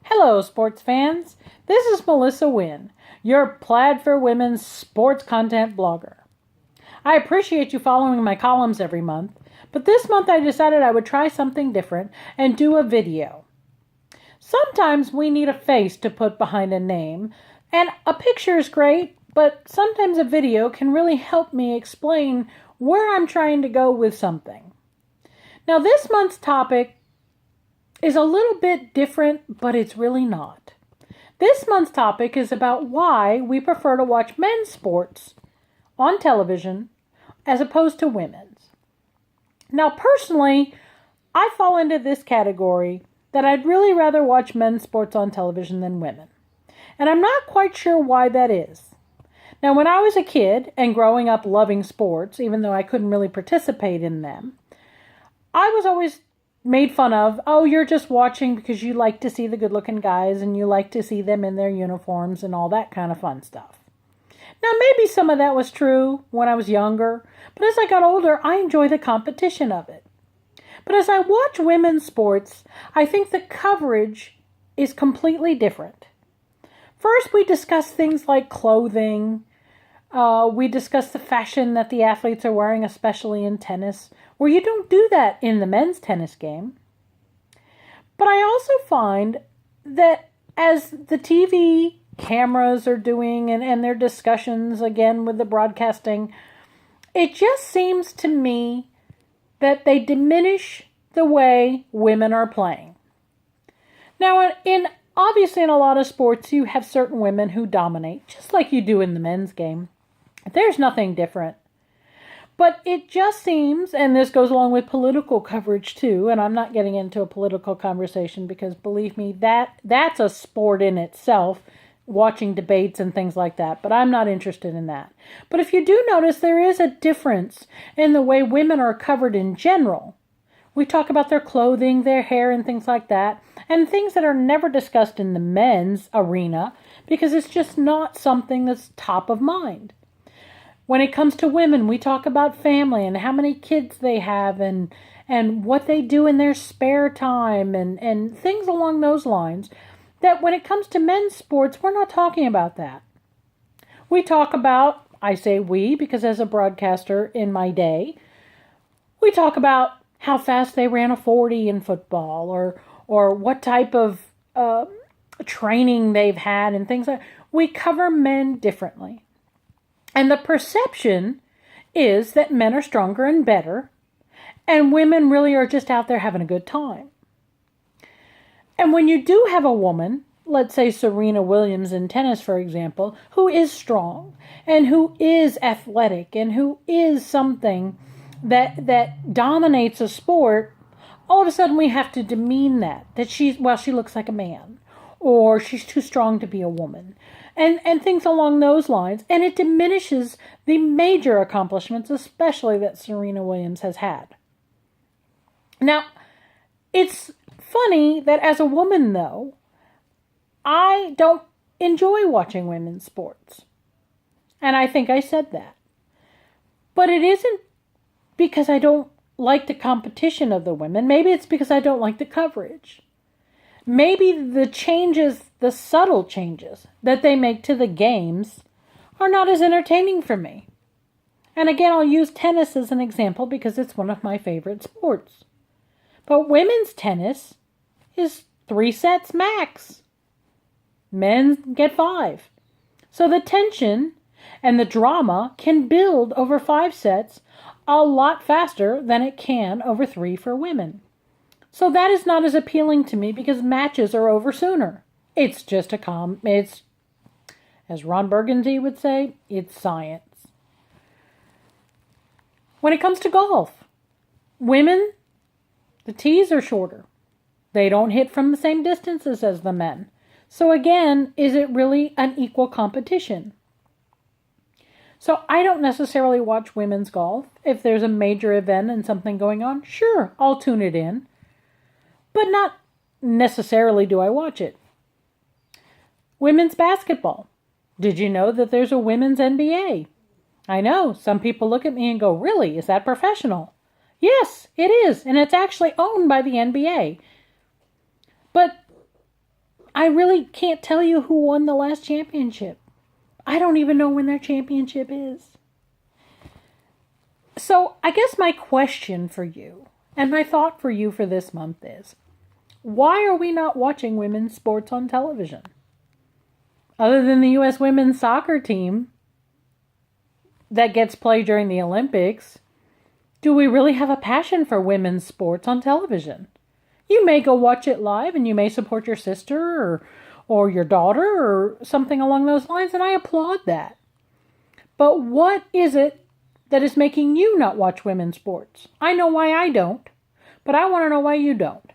Hello, sports fans. This is Melissa Winn, your Plaid for Women's sports content blogger. I appreciate you following my columns every month, but this month I decided I would try something different and do a video. Sometimes we need a face to put behind a name, and a picture is great, but sometimes a video can really help me explain where I'm trying to go with something. Now, this month's topic is a little bit different, but it's really not. This month's topic is about why we prefer to watch men's sports on television as opposed to women's. Now, personally, I fall into this category that I'd really rather watch men's sports on television than women. And I'm not quite sure why that is. Now, when I was a kid and growing up loving sports, even though I couldn't really participate in them, I was always made fun of, oh, you're just watching because you like to see the good-looking guys and you like to see them in their uniforms and all that kind of fun stuff. Now, maybe some of that was true when I was younger, but as I got older, I enjoy the competition of it. But as I watch women's sports, I think the coverage is completely different. First, we discuss things like clothing. We discuss the fashion that the athletes are wearing, especially in tennis, where you don't do that in the men's tennis game. But I also find that as the TV cameras are doing and their discussions, again, with the broadcasting, it just seems to me that they diminish the way women are playing. Now, obviously in a lot of sports, you have certain women who dominate, just like you do in the men's game. There's nothing different. But it just seems, and this goes along with political coverage too, and I'm not getting into a political conversation because believe me, that's a sport in itself, watching debates and things like that, but I'm not interested in that. But if you do notice, there is a difference in the way women are covered in general. We talk about their clothing, their hair, and things like that, and things that are never discussed in the men's arena because it's just not something that's top of mind. When it comes to women, we talk about family and how many kids they have and what they do in their spare time and things along those lines, that when it comes to men's sports, we're not talking about that. We talk about, I say we because as a broadcaster in my day, we talk about how fast they ran a 40 in football or what type of training they've had and things like that. We cover men differently. And the perception is that men are stronger and better, and women really are just out there having a good time. And when you do have a woman, let's say Serena Williams in tennis, for example, who is strong and who is athletic and who is something that dominates a sport, all of a sudden we have to demean that she looks like a man, or she's too strong to be a woman. And things along those lines. And it diminishes the major accomplishments, especially that Serena Williams has had. Now, it's funny that as a woman, though, I don't enjoy watching women's sports. And I think I said that. But it isn't because I don't like the competition of the women. Maybe it's because I don't like the coverage. Maybe the changes, the subtle changes that they make to the games are not as entertaining for me. And again, I'll use tennis as an example because it's one of my favorite sports. But women's tennis is 3 sets max. Men get 5. So the tension and the drama can build over 5 sets a lot faster than it can over 3 for women. So that is not as appealing to me because matches are over sooner. It's just it's, as Ron Burgundy would say, it's science. When it comes to golf, women, the tees are shorter. They don't hit from the same distances as the men. So again, is it really an equal competition? So I don't necessarily watch women's golf. If there's a major event and something going on, sure, I'll tune it in. But not necessarily do I watch it. Women's basketball. Did you know that there's a women's NBA? I know, some people look at me and go, really, is that professional? Yes, it is, and it's actually owned by the NBA. But I really can't tell you who won the last championship. I don't even know when their championship is. So I guess my question for you and my thought for you for this month is, why are we not watching women's sports on television? Other than the U.S. women's soccer team that gets played during the Olympics, do we really have a passion for women's sports on television? You may go watch it live and you may support your sister or your daughter or something along those lines, and I applaud that. But what is it that is making you not watch women's sports? I know why I don't, but I want to know why you don't.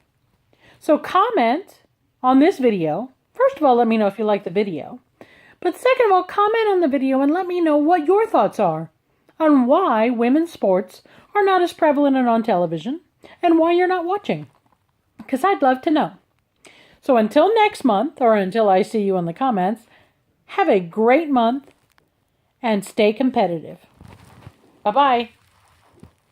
So comment on this video. First of all, let me know if you like the video. But second of all, comment on the video and let me know what your thoughts are on why women's sports are not as prevalent on television and why you're not watching. Because I'd love to know. So until next month, or until I see you in the comments, have a great month and stay competitive. Bye-bye.